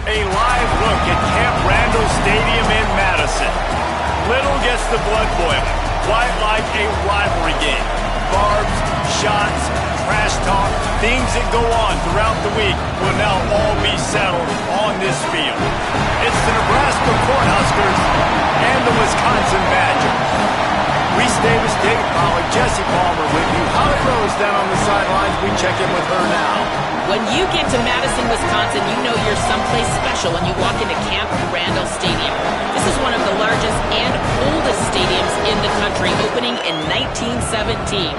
A live look at Camp Randall Stadium in Madison. Little gets the blood boiling, quite like a rivalry game. Barbs, shots, trash talk, things that go on throughout the week will now all be settled on this field. It's the Nebraska Cornhuskers and the Wisconsin Badgers. Reese Davis, David Pollack, Jesse Palmer with you. Holly Rose down on the sidelines. We check in with her now. When you get to Madison, Wisconsin, you know you're someplace special when you walk into Camp Randall Stadium. This is one of the largest and oldest stadiums in the country, opening in 1917.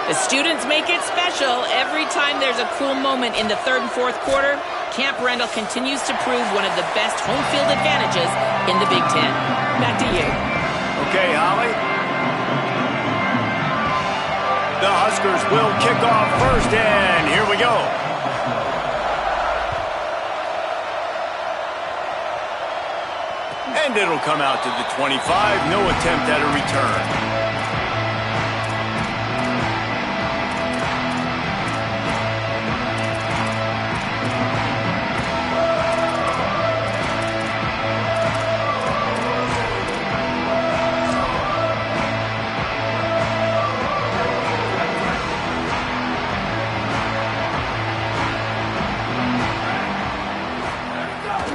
The students make it special. Every time there's a cool moment in the third and fourth quarter, Camp Randall continues to prove one of the best home field advantages in the Big Ten. Back to you. Okay, Holly. The Huskers will kick off first, and here we go. And it'll come out to the 25. No attempt at a return.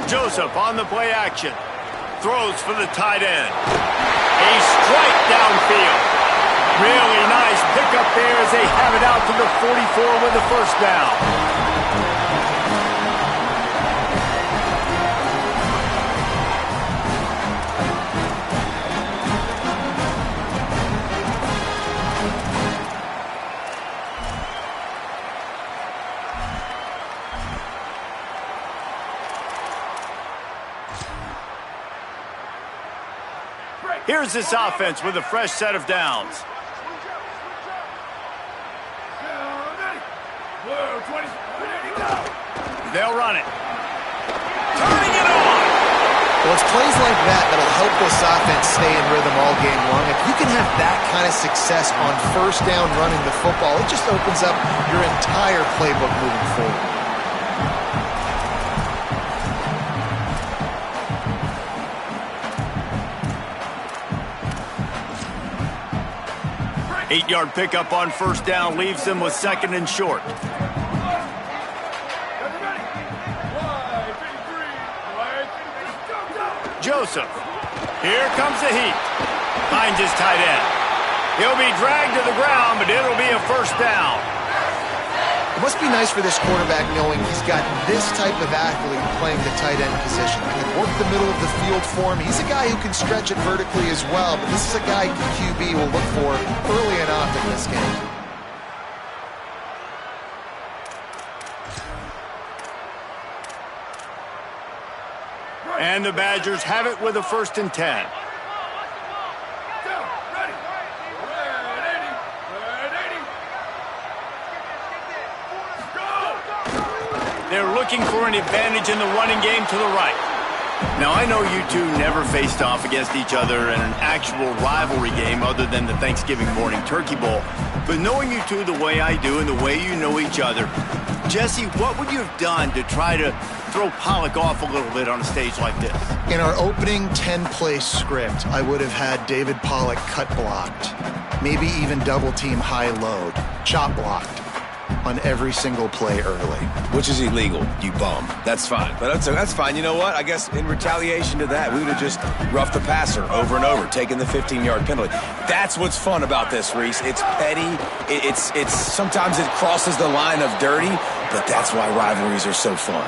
Joseph on the play action. Throws for the tight end. A strike downfield. Really nice pickup there as they have it out to the 44 with the first down. Here's this offense with a fresh set of downs. They'll run it. Turning it on. Well, it's plays like that that'll help this offense stay in rhythm all game long. If you can have that kind of success on first down running the football, it just opens up your entire playbook moving forward. 8-yard pickup on first down leaves them with second and short. Joseph. Here comes the heat. Finds his tight end. He'll be dragged to the ground, but it'll be a first down. It must be nice for this quarterback knowing he's got this type of athlete playing the tight end position. He can work the middle of the field for him. He's a guy who can stretch it vertically as well, but this is a guy QB will look for early enough in this game. And the Badgers have it with a 1st and 10. They're looking for an advantage in the running game to the right. Now, I know you two never faced off against each other in an actual rivalry game other than the Thanksgiving morning Turkey Bowl. But knowing you two the way I do and the way you know each other, Jesse, what would you have done to try to throw Pollack off a little bit on a stage like this? In our opening 10-play script, I would have had David Pollack cut blocked, maybe even double-team high-load, chop blocked on every single play early. Which is illegal, you bum. That's fine. But that's fine. You know what? I guess in retaliation to that, we would have just roughed the passer over and over, taking the 15-yard penalty. That's what's fun about this, Reese. It's petty. It's sometimes it crosses the line of dirty, but that's why rivalries are so fun.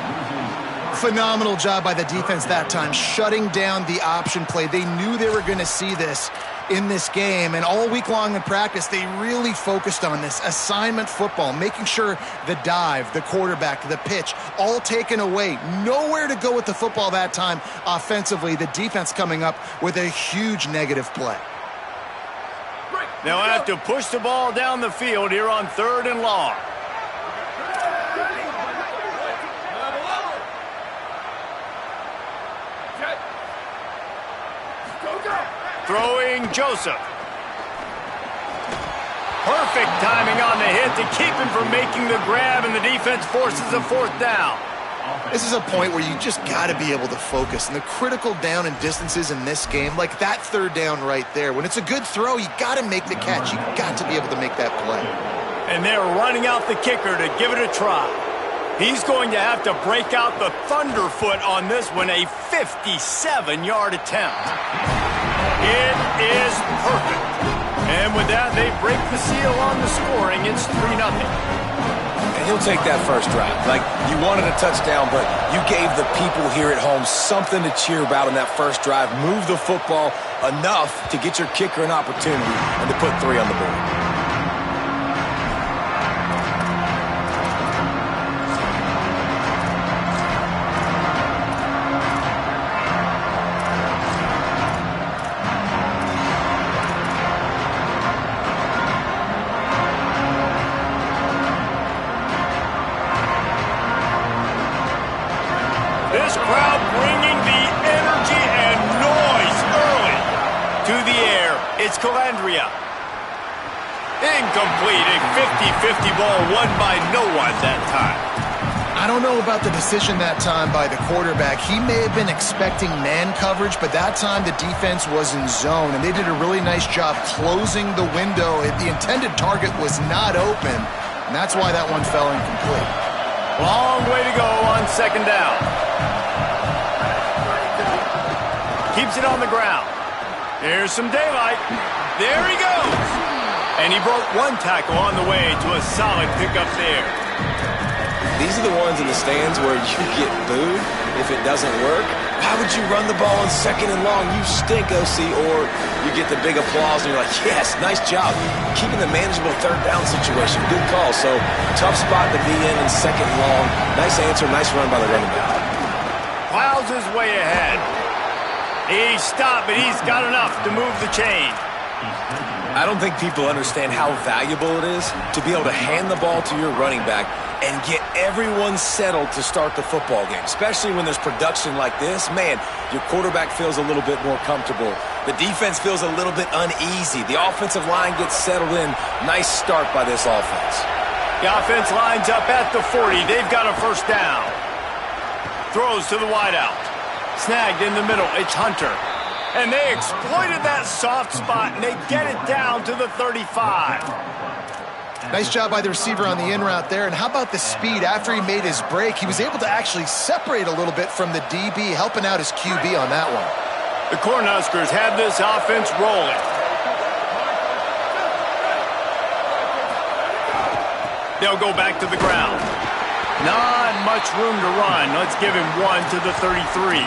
Phenomenal job by the defense that time, shutting down the option play. They knew they were going to see this in this game, and all week long in practice, they really focused on this assignment football, making sure the dive, the quarterback, the pitch, all taken away. Nowhere to go with the football that time offensively. The defense coming up with a huge negative play. They'll have to push the ball down the field here on 3rd and long. Throwing Joseph. Perfect timing on the hit to keep him from making the grab, and the defense forces a 4th down. This is a point where you just got to be able to focus. And the critical down and distances in this game, like that third down right there, when it's a good throw, you got to make the catch. You got to be able to make that play. And they're running out the kicker to give it a try. He's going to have to break out the thunderfoot on this one, a 57-yard attempt. It is perfect. And with that, they break the seal on the scoring. It's 3-0. And he'll take that first drive. Like, you wanted a touchdown, but you gave the people here at home something to cheer about in that first drive. Move the football enough to get your kicker an opportunity and to put 3 on the board. This crowd bringing the energy and noise early to the air. It's Calandria. Incomplete. A 50-50 ball won by no one that time. I don't know about the decision that time by the quarterback. He may have been expecting man coverage, but that time the defense was in zone, and they did a really nice job closing the window. The intended target was not open, and that's why that one fell incomplete. Long way to go on second down. Keeps it on the ground. There's some daylight. There he goes. And he broke one tackle on the way to a solid pickup there. These are the ones in the stands where you get booed if it doesn't work. Why would you run the ball on second and long? You stink, OC. Or you get the big applause and you're like, yes, nice job. Keeping the manageable third down situation. Good call. So, tough spot to be in second and long. Nice answer, nice run by the running back. Plows his way ahead. He stopped, but he's got enough to move the chain. I don't think people understand how valuable it is to be able to hand the ball to your running back and get everyone settled to start the football game, especially when there's production like this. Man, your quarterback feels a little bit more comfortable. The defense feels a little bit uneasy. The offensive line gets settled in. Nice start by this offense. The offense lines up at the 40. They've got a first down. Throws to the wideout. Snagged in the middle. It's Hunter. And they exploited that soft spot, and they get it down to the 35. Nice job by the receiver on the in route there. And how about the speed? After he made his break, he was able to actually separate a little bit from the DB, helping out his QB on that one. The Cornhuskers have this offense rolling. They'll go back to the ground. Not much room to run. Let's give him one to the 33.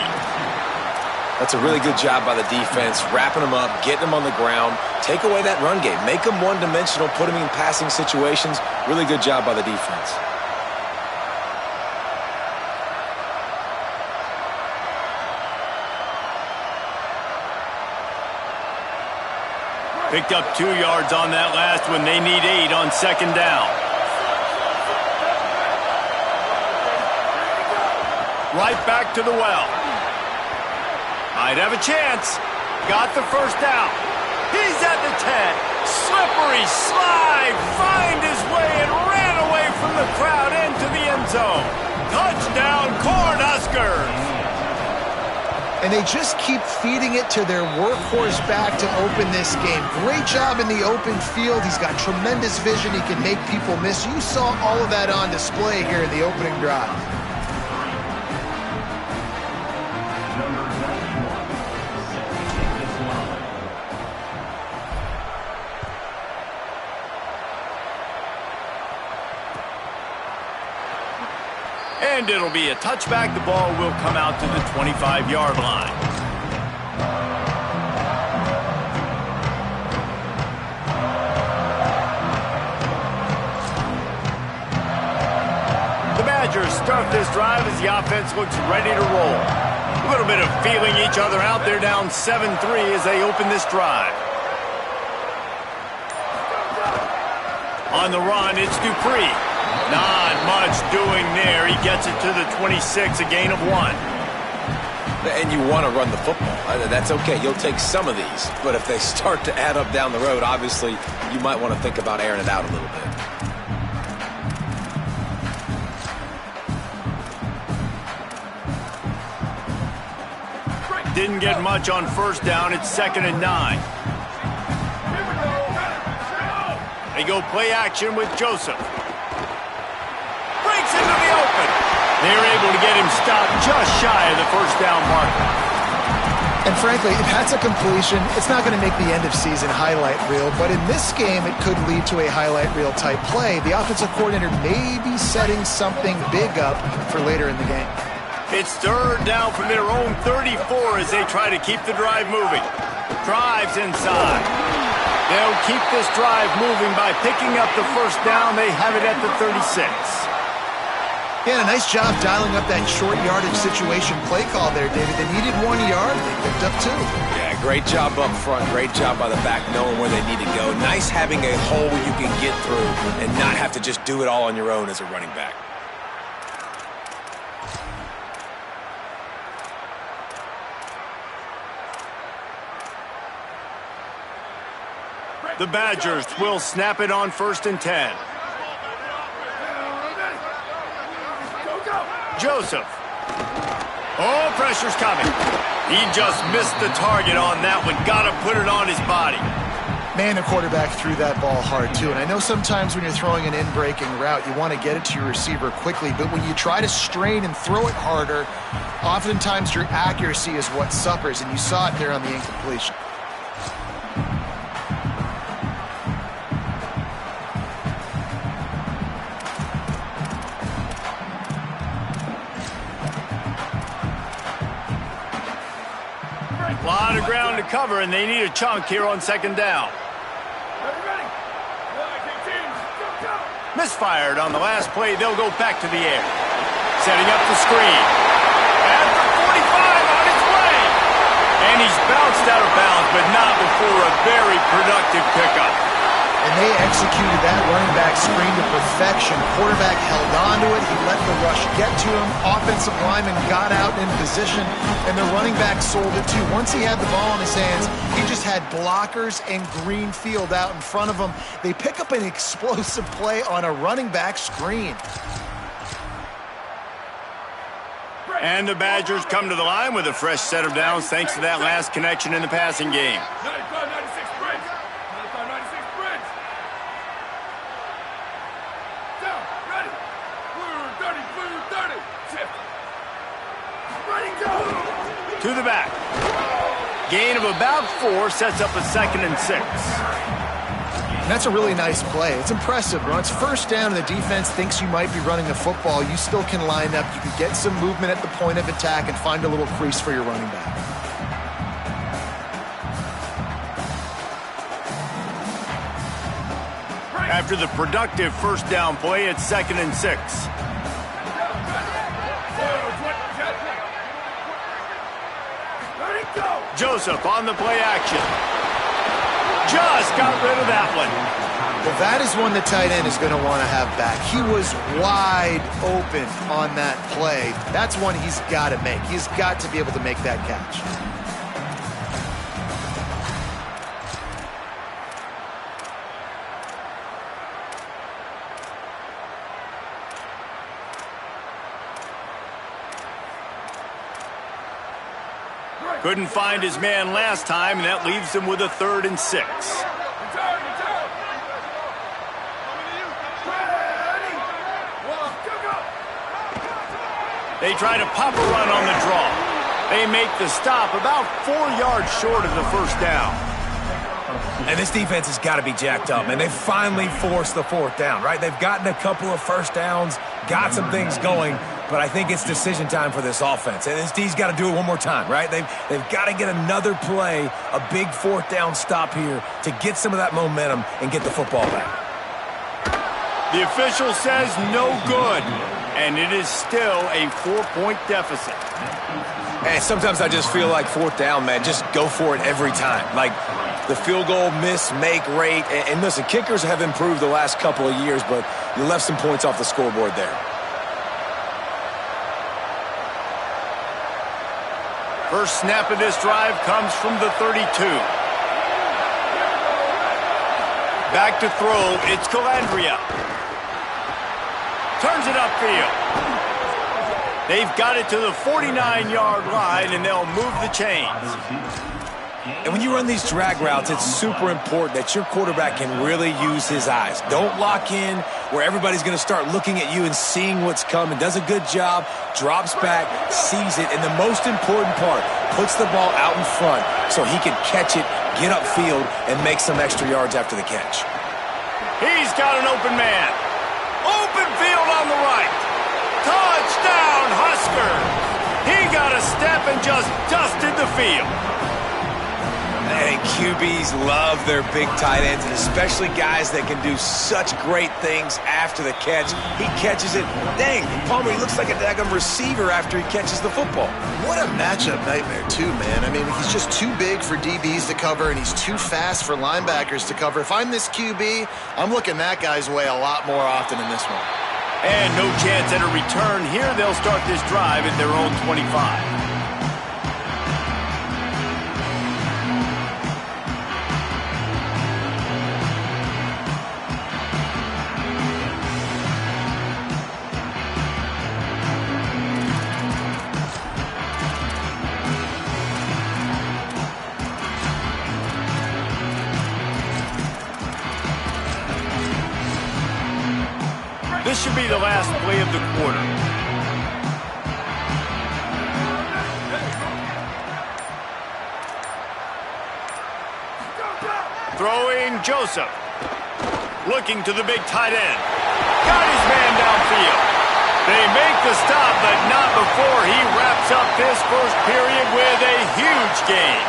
That's a really good job by the defense, wrapping them up, getting them on the ground. Take away that run game. Make them one-dimensional, put them in passing situations. Really good job by the defense. Picked up 2 yards on that last one. They need 8 on second down. Right back to the well. Might have a chance. Got the first down. He's at the 10. Slippery slide. Find his way and ran away from the crowd into the end zone. Touchdown, Cornhuskers. And they just keep feeding it to their workhorse back to open this game. Great job in the open field. He's got tremendous vision. He can make people miss. You saw all of that on display here in the opening drive. And it'll be a touchback. The ball will come out to the 25-yard line. The Badgers start this drive as the offense looks ready to roll. A little bit of feeling each other out. They're down 7-3 as they open this drive. On the run, it's Dupree. Not much doing there. He gets it to the 26, a gain of 1. And you want to run the football. That's okay. You'll take some of these. But if they start to add up down the road, obviously, you might want to think about airing it out a little bit. didn't get much on first down. It's 2nd and 9. They go play action with Joseph. Breaks into the open. They're able to get him stopped just shy of the first down marker. And frankly, if that's a completion, it's not going to make the end-of-season highlight reel, but in this game, it could lead to a highlight reel type play. The offensive coordinator may be setting something big up for later in the game. It's 3rd down from their own 34 as they try to keep the drive moving. Drives inside. They'll keep this drive moving by picking up the first down. They have it at the 36. Yeah, a nice job dialing up that short yardage situation play call there, David. They needed 1 yard. They picked up 2. Yeah, great job up front. Great job by the back knowing where they need to go. Nice having a hole you can get through and not have to just do it all on your own as a running back. The Badgers will snap it on 1st and 10. Joseph. Oh, pressure's coming. He just missed the target on that one. Got to put it on his body. Man, the quarterback threw that ball hard, too. And I know sometimes when you're throwing an in-breaking route, you want to get it to your receiver quickly. But when you try to strain and throw it harder, oftentimes your accuracy is what suffers. And you saw it there on the incompletion. A lot of ground to cover, and they need a chunk here on 2nd down. Misfired on the last play. They'll go back to the air. Setting up the screen. At the 45 on its way. And he's bounced out of bounds, but not before a very productive pickup. And they executed that running back screen to perfection. Quarterback held on to it. He let the rush get to him. Offensive lineman got out in position, and the running back sold it too. Once he had the ball in his hands, he just had blockers and green field out in front of him. They pick up an explosive play on a running back screen. And the Badgers come to the line with a fresh set of downs thanks to that last connection in the passing game. To the back. Gain of about 4 sets up a 2nd and 6. And that's a really nice play. It's impressive. When it's 1st down and the defense thinks you might be running the football, you still can line up. You can get some movement at the point of attack and find a little crease for your running back. After the productive 1st down play, it's 2nd and 6. Joseph on the play action. Just got rid of that one. Well, that is one the tight end is going to want to have back. He was wide open on that play. That's one he's got to make. He's got to be able to make that catch. Couldn't find his man last time, and that leaves him with a 3rd and 6. They try to pop a run on the draw. They make the stop about 4 yards short of the 1st down. And this defense has got to be jacked up, man. They've finally forced the 4th down, right? They've gotten a couple of 1st downs, got some things going, but I think it's decision time for this offense. And this D's got to do it one more time, right? They've got to get another play, a big 4th down stop here to get some of that momentum and get the football back. The official says no good, and it is still a 4-point deficit. And sometimes I just feel like 4th down, man, just go for it every time. Like the field goal miss-make rate. And listen, kickers have improved the last couple of years, but you left some points off the scoreboard there. First snap of this drive comes from the 32. Back to throw, it's Calandria. Turns it upfield. They've got it to the 49-yard line, and they'll move the chains. And when you run these drag routes, it's super important that your quarterback can really use his eyes. Don't lock in where everybody's going to start looking at you and seeing what's coming. Does a good job, drops back, sees it, and the most important part, puts the ball out in front so he can catch it, get upfield, and make some extra yards after the catch. He's got an open man. Open field on the right. Touchdown, Huskers! He got a step and just dusted the field. And QBs love their big tight ends, and especially guys that can do such great things after the catch. He catches it. Dang, Palmer, he looks like a daggum receiver after he catches the football. What a matchup nightmare, too, man. I mean, he's just too big for DBs to cover, and he's too fast for linebackers to cover. If I'm this QB, I'm looking that guy's way a lot more often in this one. And no chance at a return here. They'll start this drive at their own 25. This should be the last play of the quarter. Throwing Joseph. Looking to the big tight end. Got his man downfield. They make the stop, but not before he wraps up this first period with a huge gain.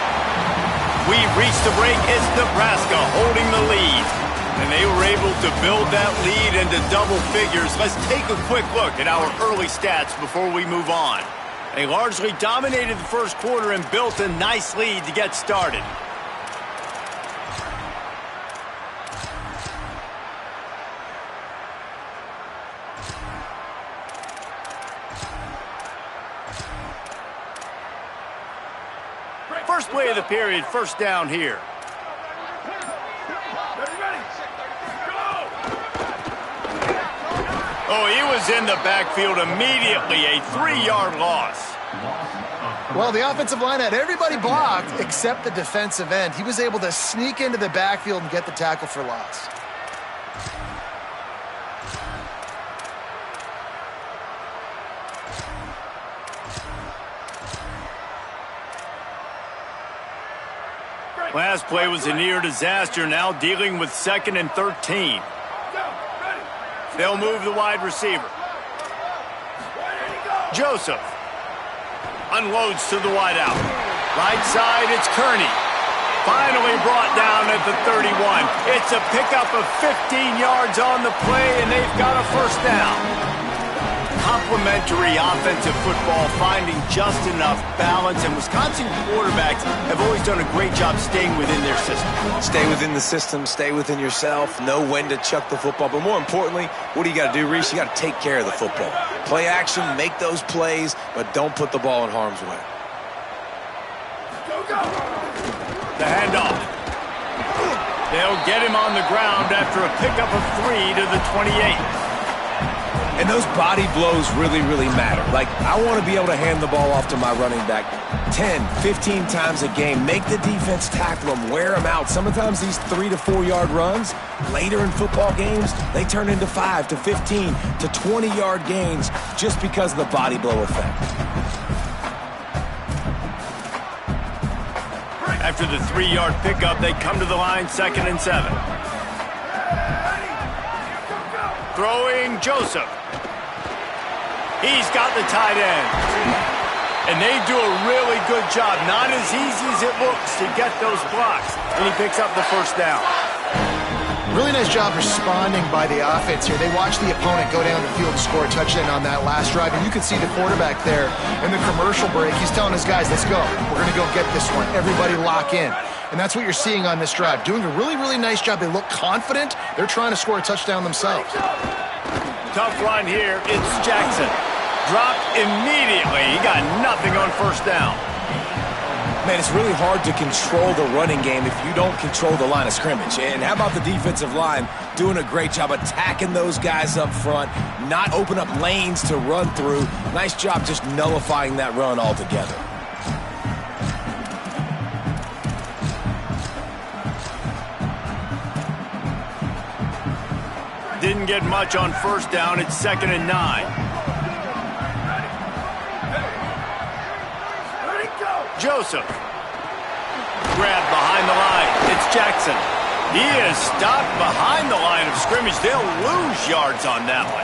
We reach the break. It's Nebraska holding the lead. And they were able to build that lead into double figures. Let's take a quick look at our early stats before we move on. They largely dominated the first quarter and built a nice lead to get started. First play of the period, first down here. Oh, he was in the backfield immediately, a 3-yard loss. Well, the offensive line had everybody blocked except the defensive end. He was able to sneak into the backfield and get the tackle for loss. Last play was a near disaster, now dealing with 2nd and 13. They'll move the wide receiver. Joseph unloads to the wideout. Right side, it's Kearney. Finally brought down at the 31. It's a pickup of 15 yards on the play, and they've got a first down. Complementary offensive football, finding just enough balance, and Wisconsin quarterbacks have always done a great job staying within their system. Stay within the system, stay within yourself, know when to chuck the football. But more importantly, what do you got to do, Reese? You got to take care of the football. Play action, make those plays, but don't put the ball in harm's way. The handoff. They'll get him on the ground after a pickup of 3 to the 28. And those body blows really, really matter. Like, I want to be able to hand the ball off to my running back 10, 15 times a game. Make the defense tackle them, wear them out. Sometimes these 3 to 4 yard runs, later in football games, they turn into 5 to 15 to 20 yard gains just because of the body blow effect. After the 3-yard pickup, they come to the line, 2nd and 7. Throwing Joseph. He's got the tight end. And they do a really good job. Not as easy as it looks to get those blocks. And he picks up the first down. Really nice job responding by the offense here. They watched the opponent go down the field and score a touchdown on that last drive. And you can see the quarterback there in the commercial break. He's telling his guys, let's go. We're going to go get this one. Everybody lock in. And that's what you're seeing on this drive. Doing a really, really nice job. They look confident. They're trying to score a touchdown themselves. Tough run here. It's Jackson. Dropped immediately. He got nothing on first down. Man, it's really hard to control the running game if you don't control the line of scrimmage. And how about the defensive line doing a great job attacking those guys up front, not open up lanes to run through. Nice job just nullifying that run altogether. Didn't get much on first down. It's 2nd and 9. Joseph. Grabbed behind the line. It's Jackson. He is stopped behind the line of scrimmage. They'll lose yards on that one.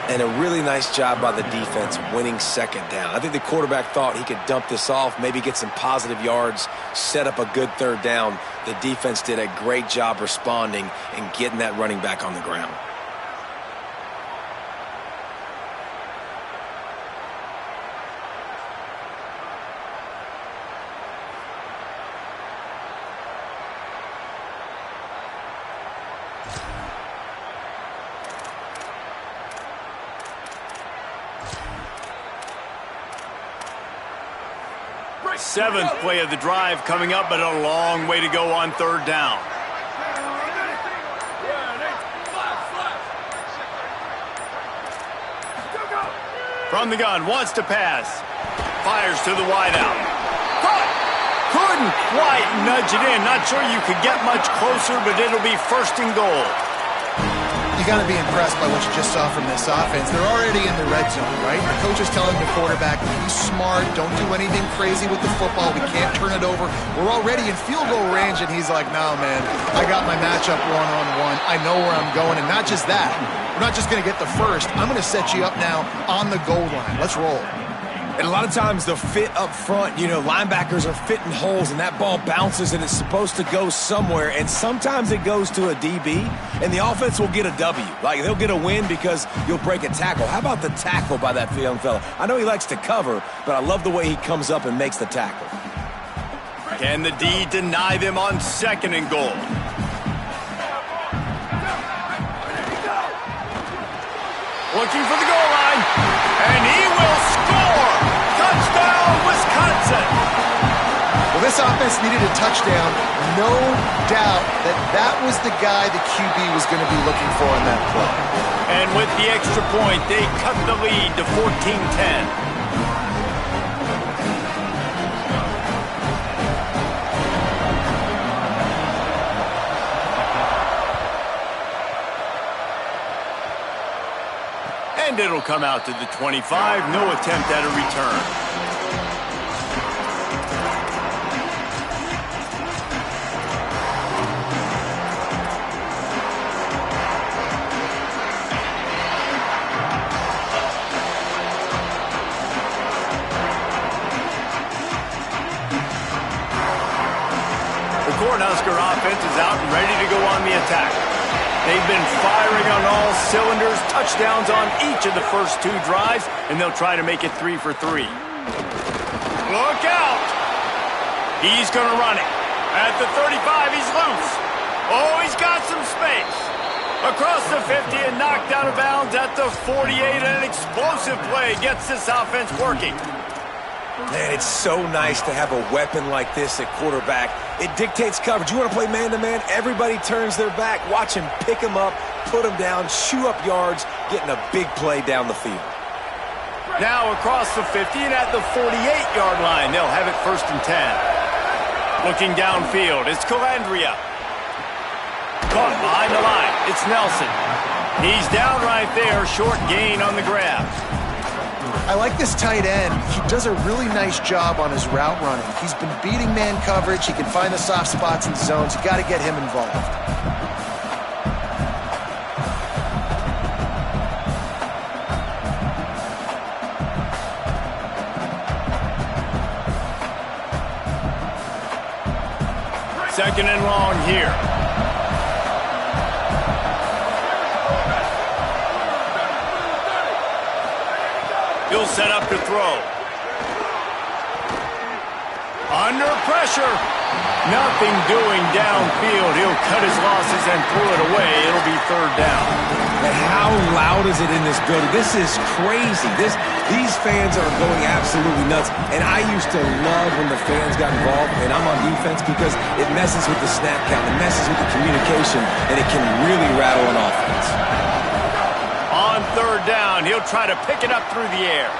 And a really nice job by the defense winning 2nd down. I think the quarterback thought he could dump this off, maybe get some positive yards, set up a good 3rd down. The defense did a great job responding and getting that running back on the ground. Seventh play of the drive coming up, but a long way to go on 3rd down. From the gun, wants to pass. Fires to the wideout. Caught! Couldn't quite nudge it in. Not sure you could get much closer, but it'll be 1st and goal. You got to be impressed by what you just saw from this offense. They're already in the red zone, right? The coach is telling the quarterback, be smart, don't do anything crazy with the football. We can't turn it over. We're already in field goal range, and he's like, no, man, I got my matchup one-on-one. I know where I'm going, and not just that. We're not just going to get the first. I'm going to set you up now on the goal line. Let's roll. And a lot of times the fit up front, you know, linebackers are fitting holes and that ball bounces and it's supposed to go somewhere. And sometimes it goes to a DB and the offense will get a W. Like they'll get a win because you'll break a tackle. How about the tackle by that young fella? I know he likes to cover, but I love the way he comes up and makes the tackle. Can the D deny them on 2nd and goal? Looking for the goal line, and he will score! Touchdown, Wisconsin! Well, this offense needed a touchdown. No doubt that that was the guy the QB was going to be looking for on that play. And with the extra point, they cut the lead to 14-10. And it'll come out to the 25. No attempt at a return. The Cornhusker offense is out and ready to go on the attack. They've been firing on all cylinders, touchdowns on each of the first 2 drives, and they'll try to make it 3 for 3. Look out! He's going to run it. At the 35, he's loose. Oh, he's got some space. Across the 50 and knocked out of bounds at the 48. An explosive play gets this offense working. Man, it's so nice to have a weapon like this at quarterback. It dictates coverage. You want to play man-to-man? Everybody turns their back. Watch him pick him up, put him down, shoo up yards, getting a big play down the field. Now across the 50 and at the 48-yard line, they'll have it 1st and 10. Looking downfield, it's Calandria. Caught behind the line, it's Nelson. He's down right there, short gain on the grab. I like this tight end. He does a really nice job on his route running. He's been beating man coverage. He can find the soft spots in zones. You got to get him involved. Second and long here. He'll set up to throw. Under pressure. Nothing doing downfield. He'll cut his losses and throw it away. It'll be third down. And how loud is it in this building? This is crazy. These fans are going absolutely nuts. And I used to love when the fans got involved, and I'm on defense because it messes with the snap count, it messes with the communication, and it can really rattle an offense. On third down, he'll try to pick it up through the air.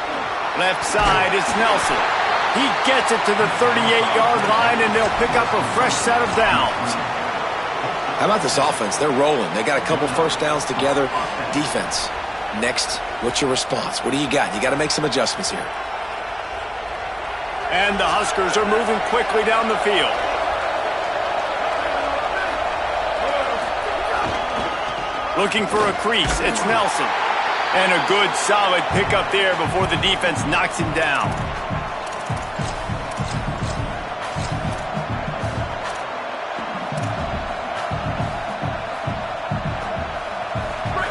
Left side is Nelson. He gets it to the 38-yard line, and they'll pick up a fresh set of downs. How about this offense? They're rolling. They got a couple first downs together. Defense, next, what's your response? What do you got? You got to make some adjustments here. And the Huskers are moving quickly down the field. Looking for a crease. It's Nelson. And a good, solid pickup there before the defense knocks him down.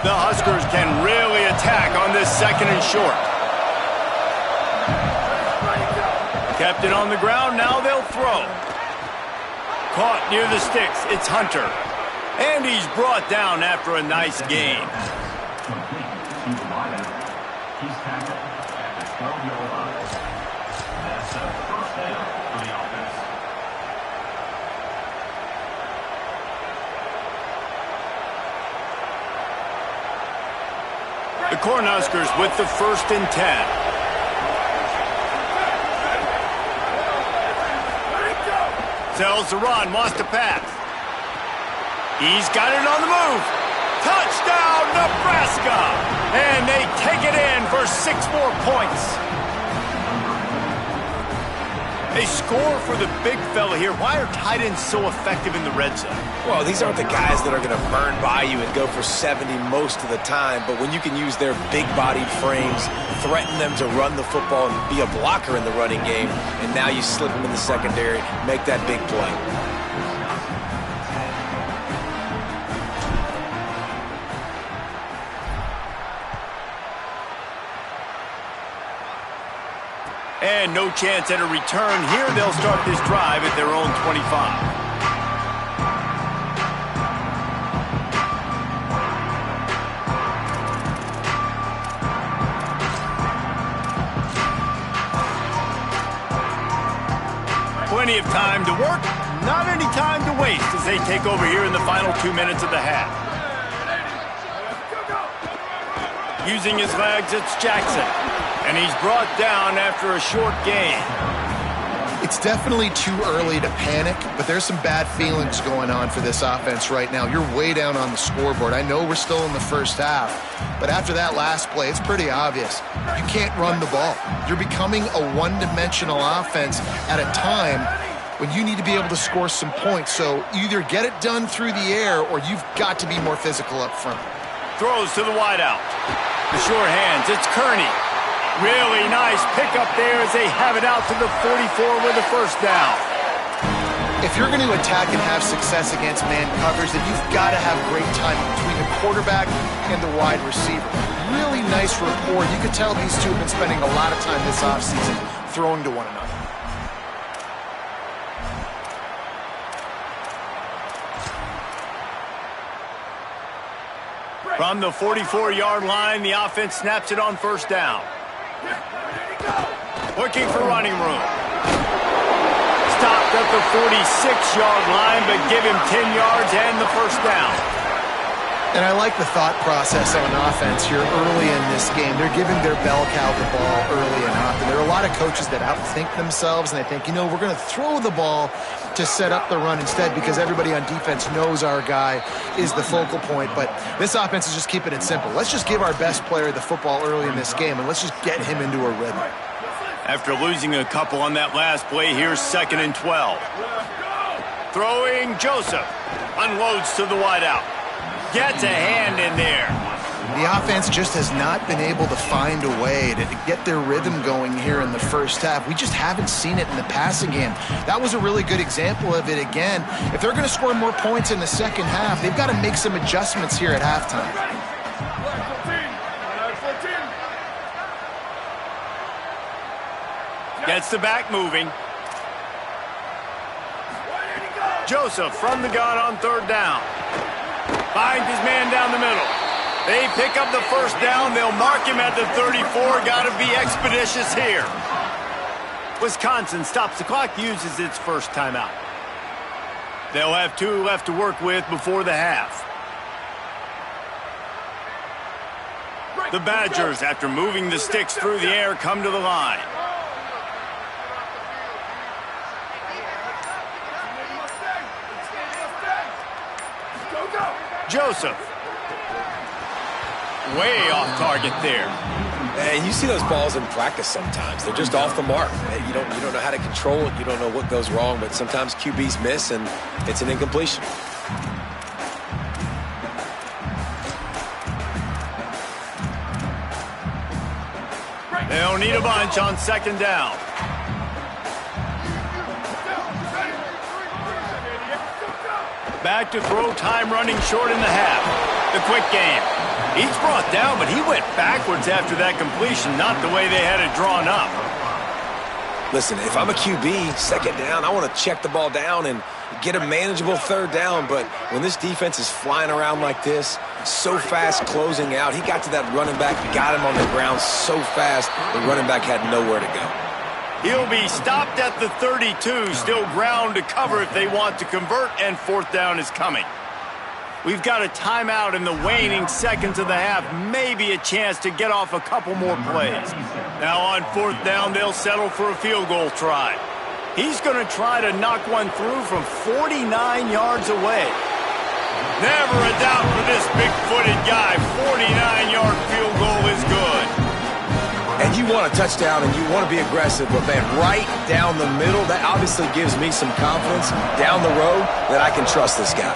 The Huskers can really attack on this second and short. Kept it on the ground, now they'll throw. Caught near the sticks, it's Hunter. And he's brought down after a nice gain. The Cornhuskers with the 1st and 10. Tells the run, wants to pass. He's got it on the move. Touchdown, Nebraska! And they take it in for 6 more points. They score for the big fella here. Why are tight ends so effective in the red zone? Well, these aren't the guys that are going to burn by you and go for 70 most of the time, but when you can use their big-bodied frames, threaten them to run the football and be a blocker in the running game, and now you slip them in the secondary, make that big play. And no chance at a return here. They'll start this drive at their own 25. Plenty of time to work, not any time to waste as they take over here in the final 2 minutes of the half. Using his legs, it's Jackson. And he's brought down after a short gain. It's definitely too early to panic, but there's some bad feelings going on for this offense right now. You're way down on the scoreboard. I know we're still in the first half, but after that last play, it's pretty obvious. You can't run the ball. You're becoming a one-dimensional offense at a time when you need to be able to score some points. So either get it done through the air or you've got to be more physical up front. Throws to the wideout. The short hands, it's Kearney. Really nice pickup there as they have it out to the 44 with a first down. If you're going to attack and have success against man covers, then you've got to have great timing between the quarterback and the wide receiver. Really nice rapport. You could tell these two have been spending a lot of time this offseason throwing to one another. From the 44-yard line, the offense snaps it on first down. Looking for running room. Stopped at the 46-yard line, but give him 10 yards and the first down. And I like the thought process on offense here early in this game. They're giving their bell cow the ball early enough. And there are a lot of coaches that outthink themselves, and they think, you know, we're going to throw the ball to set up the run instead because everybody on defense knows our guy is the focal point. But this offense is just keeping it simple. Let's just give our best player the football early in this game, and let's just get him into a rhythm. After losing a couple on that last play, here's 2nd and 12. Throwing Joseph. Unloads to the wideout. Gets a hand in there. The offense just has not been able to find a way to get their rhythm going here in the first half. We just haven't seen it in the passing game. That was a really good example of it again. If they're going to score more points in the second half, they've got to make some adjustments here at halftime. Gets the back moving. Joseph from the gun on third down. Finds his man down the middle. They pick up the first down. They'll mark him at the 34. Got to be expeditious here. Wisconsin stops the clock, uses its first timeout. They'll have 2 left to work with before the half. The Badgers, after moving the sticks through the air, come to the line. Joseph. Way off target there. And you see those balls in practice sometimes. They're just off the mark. You don't know how to control it. You don't know what goes wrong, but sometimes QBs miss, and it's an incompletion. They'll need a bunch on second down. Back to throw, time running short in the half. The quick game. He's brought down, but he went backwards after that completion, not the way they had it drawn up. Listen, if I'm a QB, second down, I want to check the ball down and get a manageable third down, but when this defense is flying around like this, so fast closing out, he got to that running back, got him on the ground so fast, the running back had nowhere to go. He'll be stopped at the 32, still ground to cover if they want to convert, and fourth down is coming. We've got a timeout in the waning seconds of the half, maybe a chance to get off a couple more plays. Now on fourth down, they'll settle for a field goal try. He's going to try to knock one through from 49 yards away. Never a doubt for this big-footed guy. 49-yard field goal is good. And you want a touchdown and you want to be aggressive, but man, right down the middle, that obviously gives me some confidence down the road that I can trust this guy.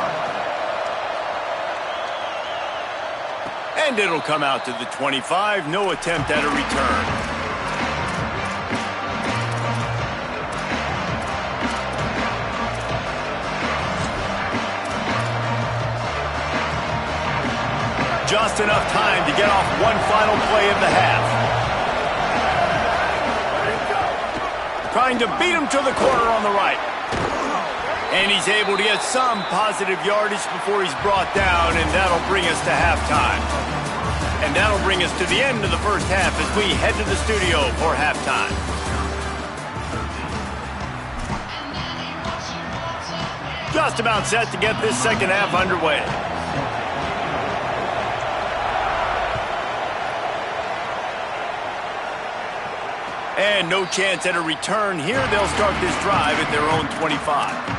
And it'll come out to the 25. No attempt at a return. Just enough time to get off one final play of the half. Trying to beat him to the corner on the right. And he's able to get some positive yardage before he's brought down, and that'll bring us to halftime. And that'll bring us to the end of the first half as we head to the studio for halftime. Just about set to get this second half underway. And no chance at a return here. They'll start this drive at their own 25.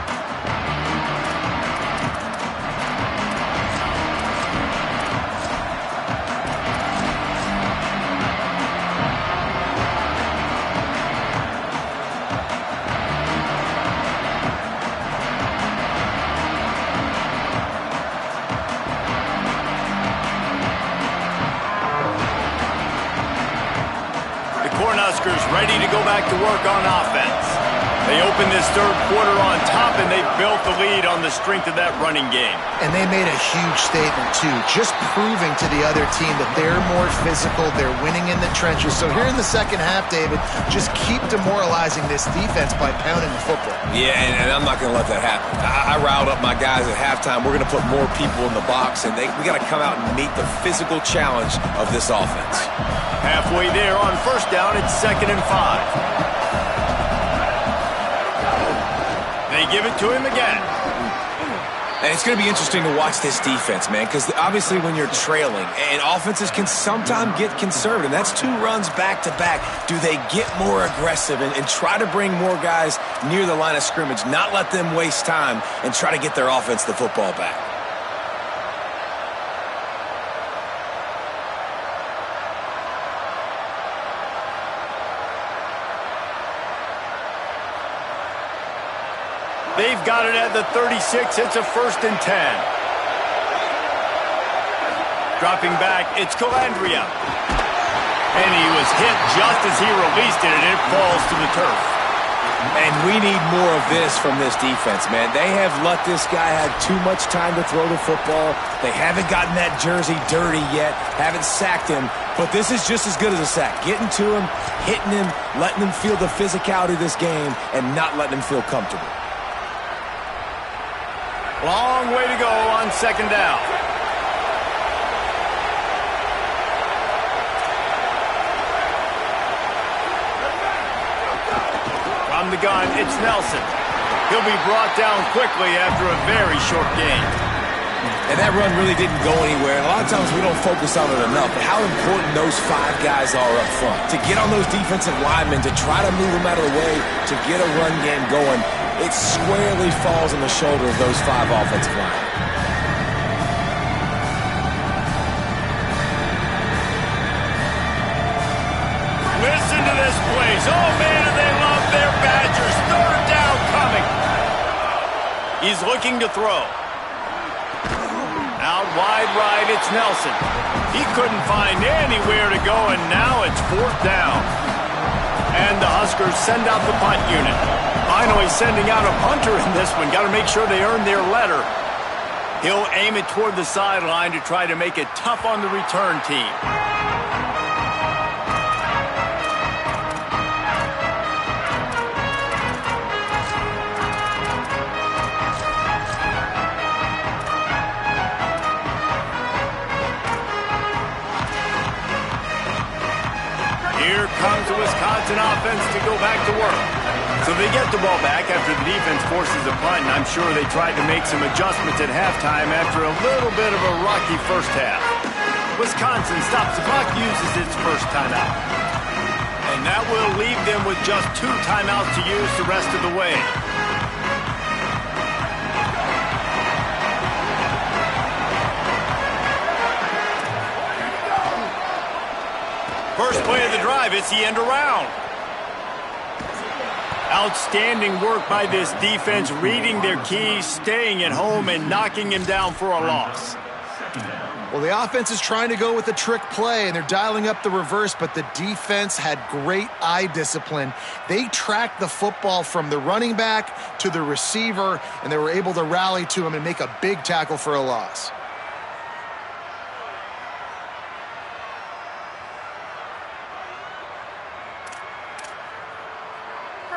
Ready to go back to work on offense. They opened this third quarter on top, and they built the lead on the strength of that running game. And they made a huge statement, too, just proving to the other team that they're more physical, they're winning in the trenches. So here in the second half, David, just keep demoralizing this defense by pounding the football. Yeah, and I'm not going to let that happen. I riled up my guys at halftime. We're going to put more people in the box, and we got to come out and meet the physical challenge of this offense. Halfway there on first down, it's 2nd and 5. They give it to him again. And it's going to be interesting to watch this defense, man, because obviously when you're trailing, and offenses can sometimes get conservative. That's 2 runs back-to-back. Do they get more aggressive and try to bring more guys near the line of scrimmage, not let them waste time, and try to get their offense the football back? They've got it at the 36. It's a 1st and 10. Dropping back, it's Calandria. And he was hit just as he released it, and it falls to the turf. And we need more of this from this defense, man. They have let this guy have too much time to throw the football. They haven't gotten that jersey dirty yet, haven't sacked him. But this is just as good as a sack. Getting to him, hitting him, letting him feel the physicality of this game, and not letting him feel comfortable. Long way to go on second down. From the gun, it's Nelson. He'll be brought down quickly after a very short gain. And that run really didn't go anywhere. And a lot of times we don't focus on it enough. But how important those 5 guys are up front. To get on those defensive linemen, to try to move them out of the way, to get a run game going, it squarely falls on the shoulder of those 5 offensive linemen. Listen to this place. Oh, man, they love their Badgers. Third down coming. He's looking to throw. Out wide right, it's Nelson. He couldn't find anywhere to go, and now it's 4th down. And the Huskers send out the punt unit. Finally sending out a punter in this one. Got to make sure they earn their letter. He'll aim it toward the sideline to try to make it tough on the return team. Here comes the Wisconsin offense to go back to work. So they get the ball back after the defense forces a punt, and I'm sure they tried to make some adjustments at halftime after a little bit of a rocky first half. Wisconsin stops the clock, uses its first timeout. And that will leave them with just 2 timeouts to use the rest of the way. First play of the drive, it's the end around. Outstanding work by this defense, reading their keys, staying at home, and knocking him down for a loss. Well, the offense is trying to go with a trick play, and they're dialing up the reverse, but the defense had great eye discipline. They tracked the football from the running back to the receiver, and they were able to rally to him and make a big tackle for a loss.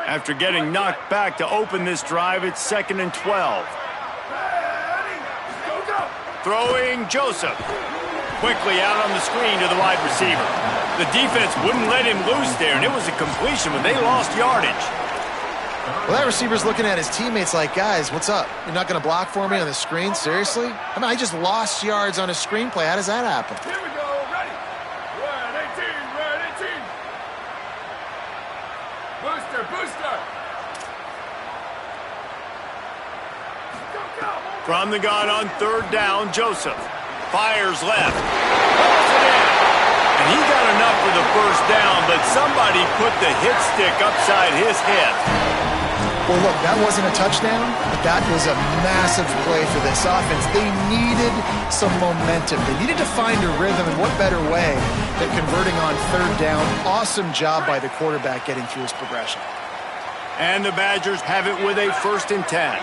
After getting knocked back to open this drive, it's 2nd and 12. Throwing Joseph. Quickly out on the screen to the wide receiver. The defense wouldn't let him loose there, and it was a completion, but they lost yardage. Well, that receiver's looking at his teammates like, guys, what's up? You're not going to block for me on the screen? Seriously? I mean, I just lost yards on a screenplay. How does that happen? Here we go. Ready. Red 18. Booster. Go. From the gun on 3rd down, Joseph. Fires left. Pulls it in. And he got enough for the first down, but somebody put the hit stick upside his head. Well, look, that wasn't a touchdown, but that was a massive play for this offense. They needed some momentum. They needed to find a rhythm, and what better way than converting on 3rd down. Awesome job by the quarterback getting through his progression. And the Badgers have it with a 1st and 10.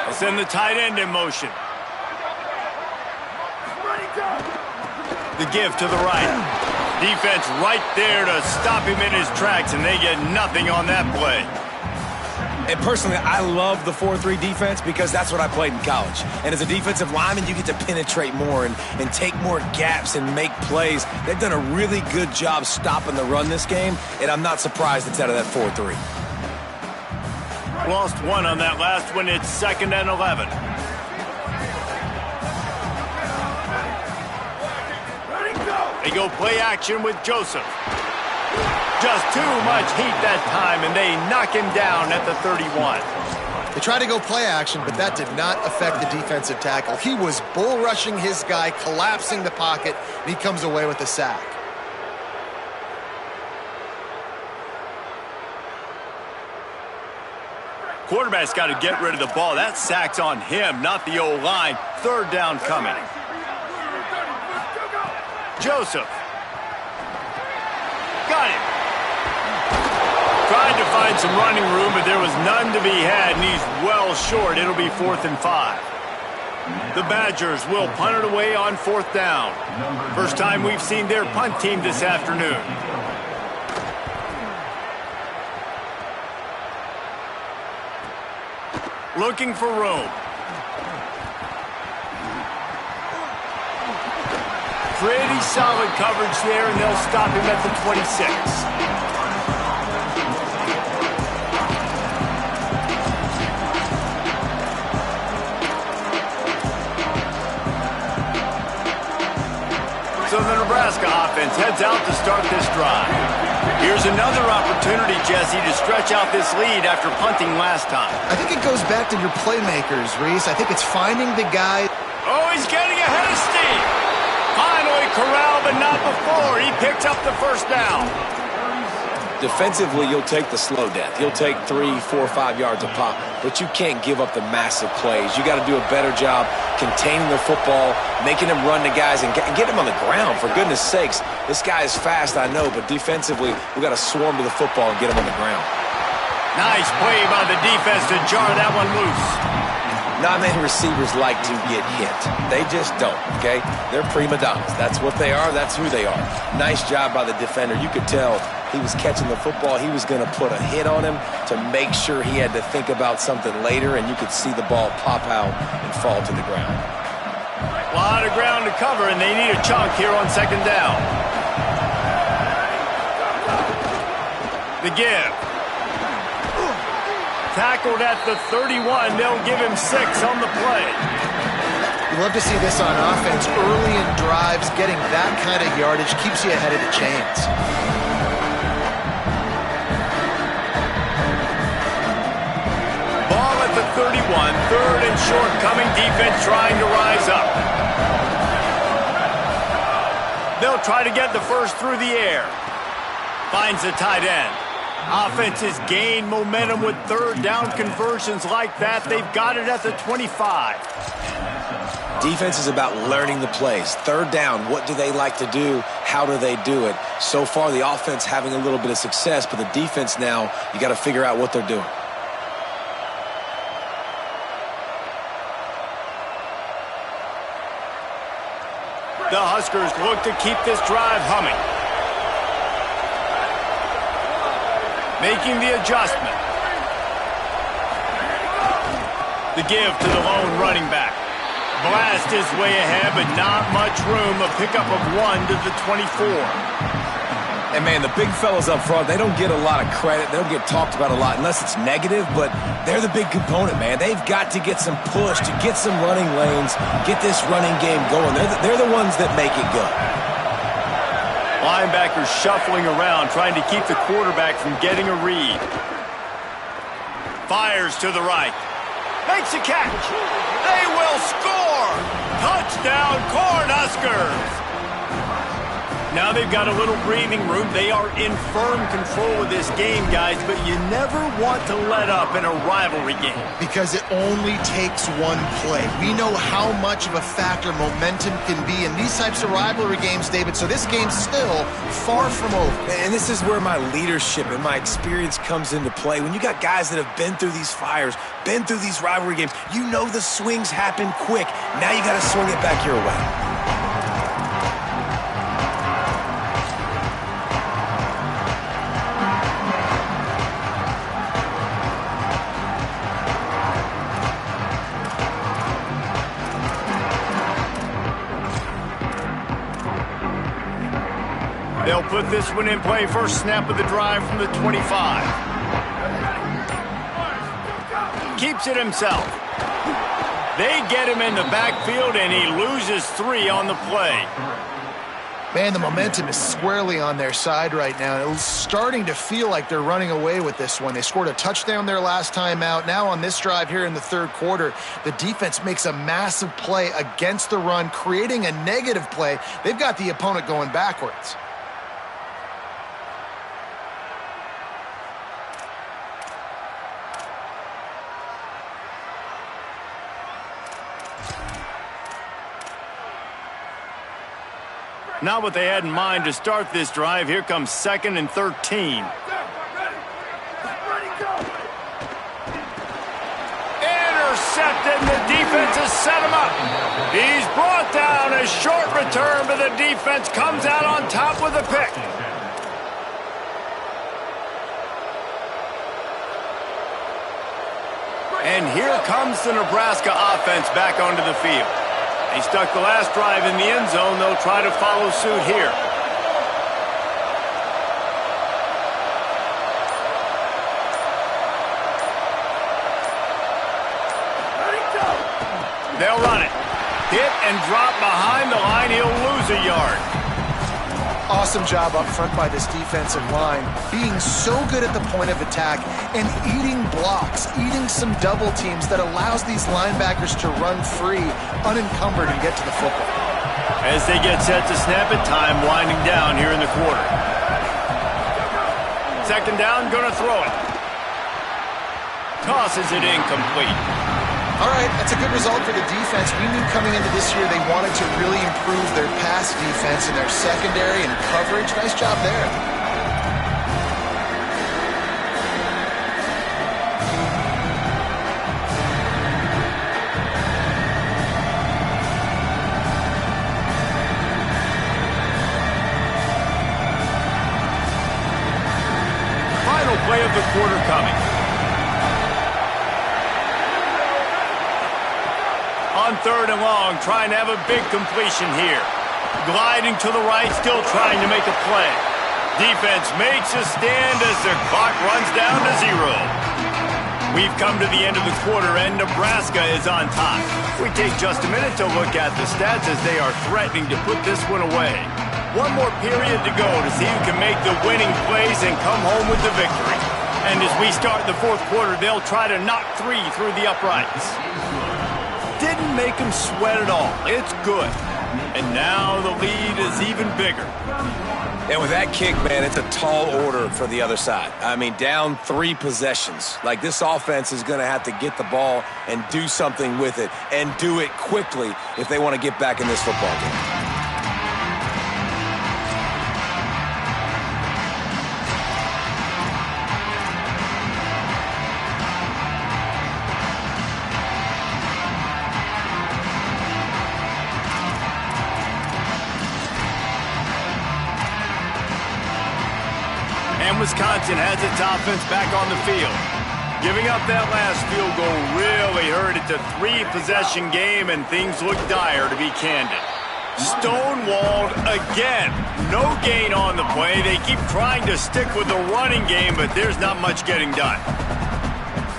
They'll send the tight end in motion. The give to the right. Defense right there to stop him in his tracks, and they get nothing on that play. And personally, I love the 4-3 defense because that's what I played in college. And as a defensive lineman, you get to penetrate more and take more gaps and make plays. They've done a really good job stopping the run this game, and I'm not surprised it's out of that 4-3. Lost 1 on that last one. It's 2nd and 11. They go play action with Joseph. Just too much heat that time, and they knock him down at the 31. They tried to go play action, but that did not affect the defensive tackle. He was bull rushing his guy, collapsing the pocket, and he comes away with a sack. Quarterback's got to get rid of the ball. That sack's on him, not the O-line. 3rd down coming. Joseph. Got it. Tried to find some running room, but there was none to be had, and he's well short. It'll be 4th and 5. The Badgers will punt it away on 4th down. First time we've seen their punt team this afternoon. looking for room. Pretty solid coverage there, and they'll stop him at the 26. So the Nebraska offense heads out to start this drive. Here's another opportunity, Jesse, to stretch out this lead after punting last time. I think it goes back to your playmakers, Reese. I think it's finding the guy. Oh, he's getting ahead of steam. Finally corralled, but not before. He picked up the first down. Defensively, you'll take the slow death. You'll take 3, 4, 5 yards a pop, but you can't give up the massive plays. You got to do a better job containing the football, making him run the guys, and get him on the ground, for goodness sakes. This guy is fast, I know, but defensively, we got to swarm to the football and get him on the ground. Nice play by the defense to jar that one loose. Not many receivers like to get hit. They just don't, okay? They're prima donnas. That's what they are. That's who they are. Nice job by the defender. You could tell he was catching the football. He was going to put a hit on him to make sure he had to think about something later, and you could see the ball pop out and fall to the ground. A lot of ground to cover, and they need a chunk here on second down. The give. Tackled at the 31. They'll give him 6 on the play. You love to see this on offense. Early in drives, getting that kind of yardage keeps you ahead of the chains. Ball at the 31. Third and short coming. Defense trying to rise up. They'll try to get the first through the air. Finds the tight end. Offenses gain momentum with third down conversions like that. They've got it at the 25. Defense is about learning the plays. Third down, what do they like to do? How do they do it? So far, the offense having a little bit of success, but the defense now, you got to figure out what they're doing. The Huskers look to keep this drive humming. Making the adjustment. The give to the lone running back. Blast his way ahead, but not much room. A pickup of 1 to the 24. And, man, the big fellas up front, they don't get a lot of credit. They don't get talked about a lot unless it's negative, but they're the big component, man. They've got to get some push, to get some running lanes, get this running game going. They're the ones that make it go. Linebackers shuffling around, trying to keep the quarterback from getting a read. Fires to the right. Makes a catch. They will score. Touchdown, Cornhuskers. Now they've got a little breathing room. They are in firm control of this game, guys, but you never want to let up in a rivalry game. Because it only takes one play. We know how much of a factor momentum can be in these types of rivalry games, David, so this game's still far from over. And this is where my leadership and my experience comes into play. When you got guys that have been through these fires, been through these rivalry games, you know the swings happen quick. Now you got to swing it back your way. They'll put this one in play. First snap of the drive from the 25. Keeps it himself. They get him in the backfield, and he loses 3 on the play. Man, the momentum is squarely on their side right now. It's starting to feel like they're running away with this one. They scored a touchdown their last time out. Now on this drive here in the third quarter, the defense makes a massive play against the run, creating a negative play. They've got the opponent going backwards. Not what they had in mind to start this drive. Here comes 2nd and 13. Intercepted, and the defense has set him up. He's brought down. A short return, but the defense comes out on top with a pick. And here comes the Nebraska offense back onto the field. They stuck the last drive in the end zone. They'll try to follow suit here. They'll run it. Hit and drop behind the line. He'll lose a yard. Awesome job up front by this defensive line, being so good at the point of attack and eating blocks, eating some double teams that allows these linebackers to run free, unencumbered, and get to the football. As they get set to snap it, time winding down here in the quarter. Second down, gonna throw it. Tosses it incomplete. All right, that's a good result for the defense. We knew coming into this year they wanted to really improve their pass defense in their secondary and coverage. Nice job there. Final play of the quarter coming. On third and long, trying to have a big completion here. Gliding to the right, still trying to make a play. Defense makes a stand as the clock runs down to 0. We've come to the end of the quarter, and Nebraska is on top. We take just a minute to look at the stats as they are threatening to put this one away. One more period to go to see who can make the winning plays and come home with the victory. And as we start the fourth quarter, they'll try to knock 3 through the uprights. Didn't make him sweat at all. It's good. And now the lead is even bigger. And with that kick, man, it's a tall order for the other side. I mean, down 3 possessions. Like, this offense is going to have to get the ball and do something with it, and do it quickly if they want to get back in this football game. And Wisconsin has its offense back on the field. Giving up that last field goal really hurt. It's a 3-possession game, and things look dire, to be candid. Stonewalled again. No gain on the play. They keep trying to stick with the running game, but there's not much getting done.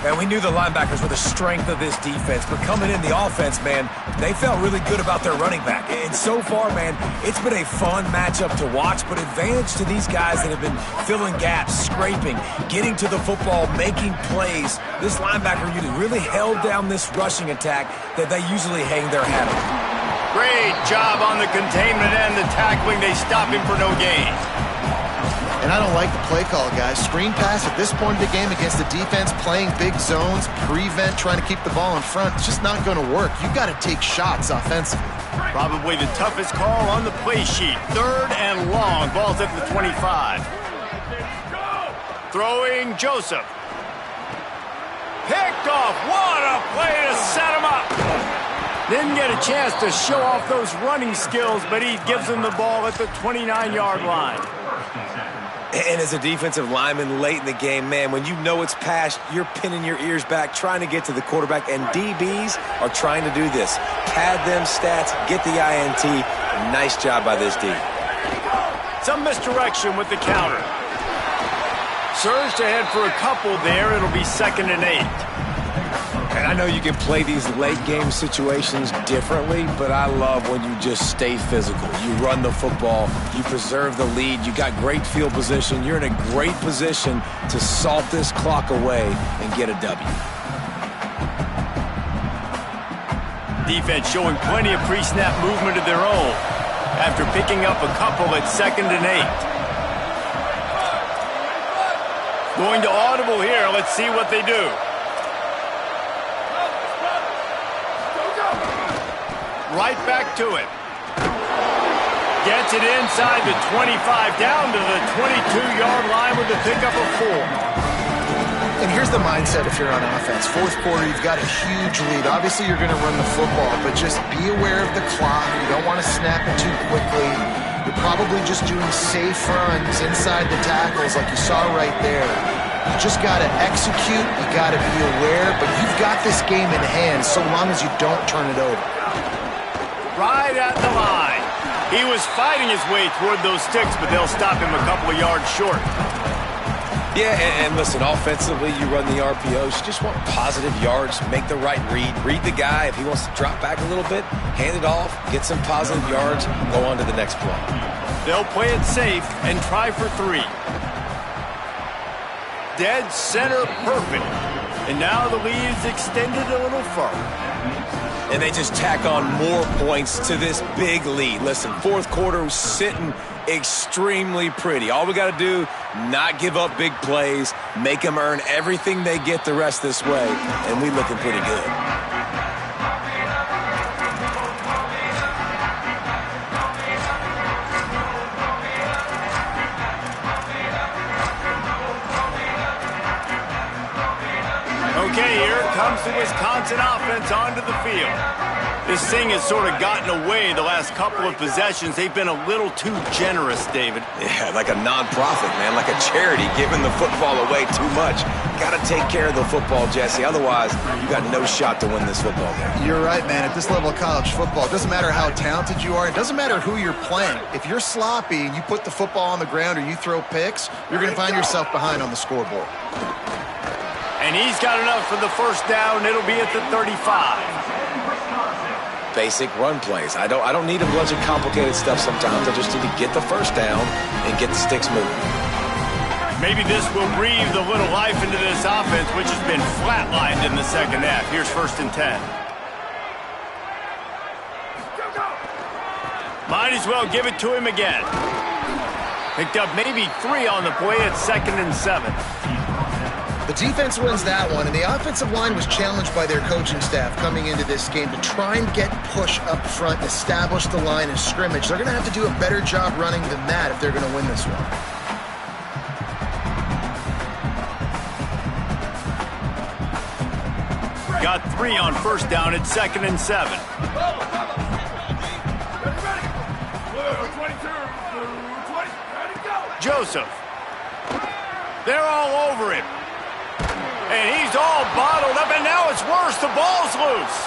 And we knew the linebackers were the strength of this defense, but coming in the offense, man, they felt really good about their running back. And so far, man, it's been a fun matchup to watch, but advantage to these guys that have been filling gaps, scraping, getting to the football, making plays. This linebacker unit really held down this rushing attack that they usually hang their hat on. Great job on the containment and the tackling. They stop him for no gain. And I don't like the play call, guys. Screen pass at this point of the game against the defense, playing big zones, prevent, trying to keep the ball in front. It's just not going to work. You've got to take shots offensively. Probably the toughest call on the play sheet. Third and long. Ball's at the 25. Throwing Joseph. Picked off. What a play to set him up. Didn't get a chance to show off those running skills, but he gives them the ball at the 29-yard line. And as a defensive lineman late in the game, man, when you know it's past, you're pinning your ears back, trying to get to the quarterback, and DBs are trying to do this. Pad them stats, get the INT. Nice job by this D. Some misdirection with the counter. Surged ahead for a couple there. It'll be 2nd and 8. And I know you can play these late-game situations differently, but I love when you just stay physical. You run the football, you preserve the lead, you got great field position, you're in a great position to salt this clock away and get a W. Defense showing plenty of pre-snap movement of their own after picking up a couple at 2nd and 8. Going to audible here. Let's see what they do. Right back to it. Gets it inside the 25, down to the 22-yard line with the pickup of 4. And here's the mindset if you're on offense. Fourth quarter, you've got a huge lead. Obviously, you're going to run the football, but just be aware of the clock. You don't want to snap it too quickly. You're probably just doing safe runs inside the tackles like you saw right there. You just got to execute. You got to be aware. But you've got this game in hand so long as you don't turn it over. Right at the line. He was fighting his way toward those sticks, but they'll stop him a couple of yards short. Yeah, and listen, offensively, you run the RPOs. You just want positive yards, make the right read. Read the guy. If he wants to drop back a little bit, hand it off, get some positive yards, go on to the next play. They'll play it safe and try for 3. Dead center perfect. And now the lead is extended a little further. And they just tack on more points to this big lead. Listen, fourth quarter was sitting extremely pretty. All we got to do, not give up big plays, make them earn everything they get the rest this way, and we looking pretty good. Okay, here comes the Wisconsin offense onto the field. This thing has sort of gotten away the last couple of possessions. They've been a little too generous, David. Yeah, like a nonprofit, man, like a charity, giving the football away too much. Got to take care of the football, Jesse. Otherwise, you got no shot to win this football game. You're right, man. At this level of college football, it doesn't matter how talented you are. It doesn't matter who you're playing. If you're sloppy and you put the football on the ground or you throw picks, you're going to find yourself behind on the scoreboard. And he's got enough for the first down. It'll be at the 35. Basic run plays. I don't need a bunch of complicated stuff sometimes. I just need to get the first down and get the sticks moving. Maybe this will breathe a little life into this offense, which has been flatlined in the second half. Here's 1st and 10. Might as well give it to him again. Picked up maybe 3 on the play at 2nd and 7. The defense wins that one, and the offensive line was challenged by their coaching staff coming into this game to try and get push up front and establish the line of scrimmage. They're going to have to do a better job running than that if they're going to win this one. Got 3 on first down at 2nd and 7. Joseph. They're all over him. And he's all bottled up, and now it's worse. The ball's loose.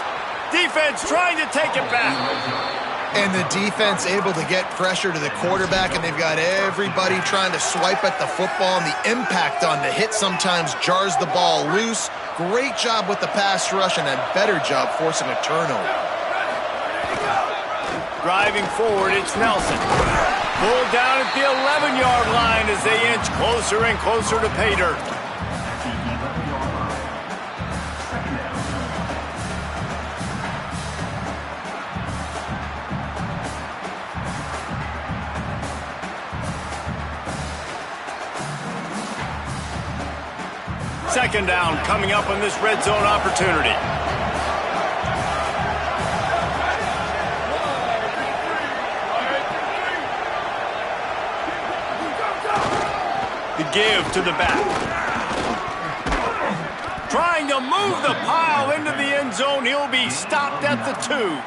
Defense trying to take it back. And the defense able to get pressure to the quarterback, and they've got everybody trying to swipe at the football, and the impact on the hit sometimes jars the ball loose. Great job with the pass rush, and a better job forcing a turnover. Driving forward, it's Nelson. Pulled down at the 11-yard line as they inch closer and closer to pay dirt. Second down coming up on this red zone opportunity. The give to the back. Trying to move the pile into the end zone. He'll be stopped at the 2.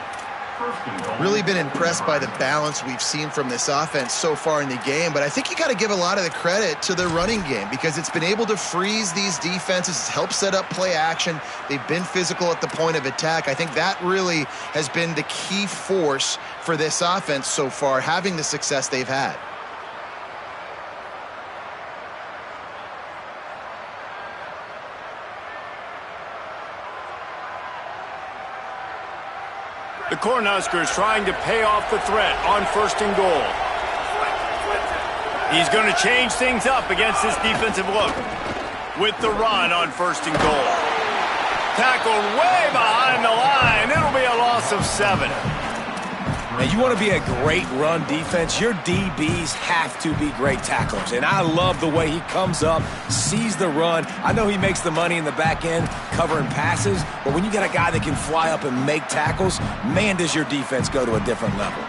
Really been impressed by the balance we've seen from this offense so far in the game, but I think you got to give a lot of the credit to the running game because it's been able to freeze these defenses. It's helped set up play action. They've been physical at the point of attack. I think that really has been the key force for this offense so far, having the success they've had. The Cornhuskers trying to pay off the threat on 1st and goal. He's going to change things up against this defensive look with the run on 1st and goal. Tackled way behind the line. It'll be a loss of 7. Now, you want to be a great run defense, your DBs have to be great tacklers. And I love the way he comes up, sees the run. I know he makes the money in the back end covering passes, but when you got a guy that can fly up and make tackles, man, does your defense go to a different level.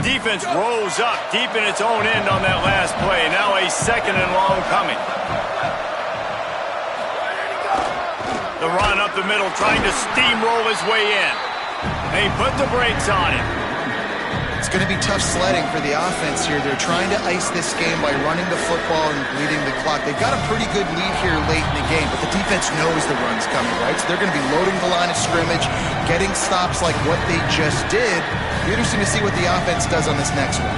Defense rose up deep in its own end on that last play. Now a 2nd and long coming. The run up the middle, trying to steamroll his way in. They put the brakes on him. It's going to be tough sledding for the offense here. They're trying to ice this game by running the football and bleeding the clock. They've got a pretty good lead here late in the game, but the defense knows the run's coming, right? So they're going to be loading the line of scrimmage, getting stops like what they just did. Be interesting to see what the offense does on this next one.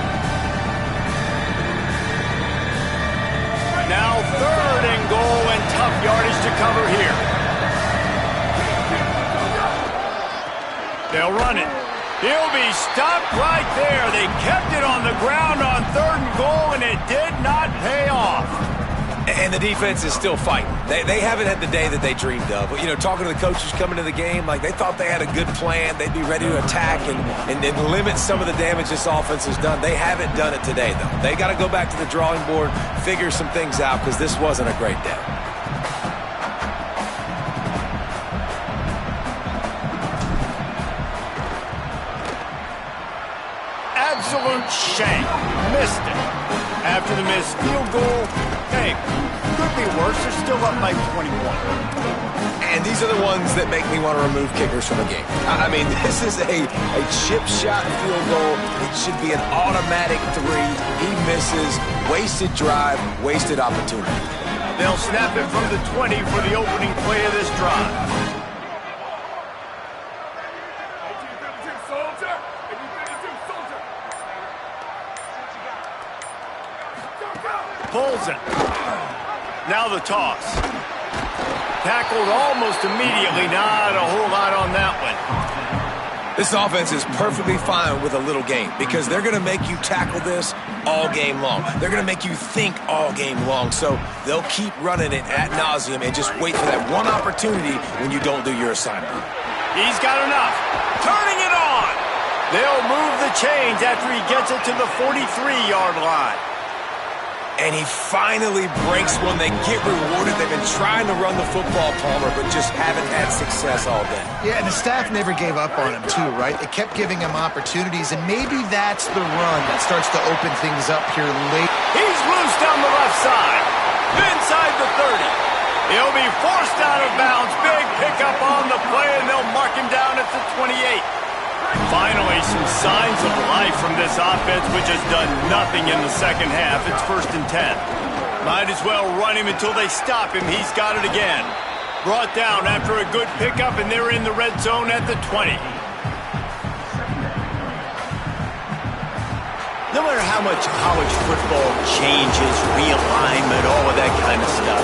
Now 3rd and goal and tough yardage to cover here. They'll run it. He'll be stopped right there. They kept it on the ground on 3rd and goal, and it did not pay off. And the defense is still fighting. They haven't had the day that they dreamed of. You know, talking to the coaches coming to the game, like they thought they had a good plan. They'd be ready to attack and limit some of the damage this offense has done. They haven't done it today, though. They got to go back to the drawing board, figure some things out, because this wasn't a great day. Absolute shank. Missed it. After the missed field goal, hey, could be worse. They're still up by 21. And these are the ones that make me want to remove kickers from the game. I mean, this is a chip shot field goal. It should be an automatic 3. He misses. Wasted drive, wasted opportunity. They'll snap it from the 20 for the opening play of this drive. Pulls it. Now the toss. Tackled almost immediately. Not a whole lot on that one. This offense is perfectly fine with a little game because they're going to make you tackle this all game long. They're going to make you think all game long. So they'll keep running it ad nauseum and just wait for that one opportunity when you don't do your assignment. He's got enough. Turning it on. They'll move the chains after he gets it to the 43-yard line. And he finally breaks one. They get rewarded. They've been trying to run the football, Palmer, but just haven't had success all day. Yeah, and the staff never gave up on him, too, right? They kept giving him opportunities, and maybe that's the run that starts to open things up here late. He's loose down the left side. Inside the 30. He'll be forced out of bounds. Big pickup on the play, and they'll mark him down at the 28. Finally, some signs of life from this offense, which has done nothing in the second half. It's 1st and 10. Might as well run him until they stop him. He's got it again. Brought down after a good pickup, and they're in the red zone at the 20. No matter how much college football changes, realignment, all of that kind of stuff,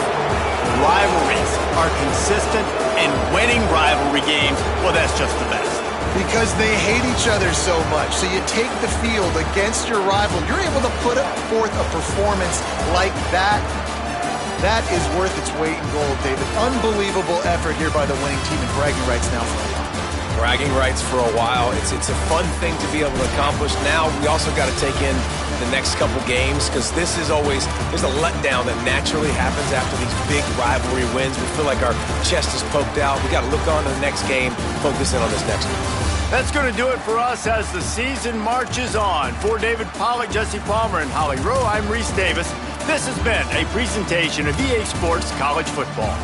rivalries are consistent, and winning rivalry games, well, that's just the best. Because they hate each other so much. So you take the field against your rival. You're able to put forth a performance like that. That is worth its weight in gold, David. Unbelievable effort here by the winning team, and bragging rights now for a while. Bragging rights for a while. It's a fun thing to be able to accomplish. Now we also got to take in the next couple games because this is always, there's a letdown that naturally happens after these big rivalry wins. We feel like our chest is poked out. We got to look on to the next game, focus in on this next one. That's going to do it for us as the season marches on. For David Pollack, Jesse Palmer, and Holly Rowe, I'm Reese Davis. This has been a presentation of EA Sports College Football.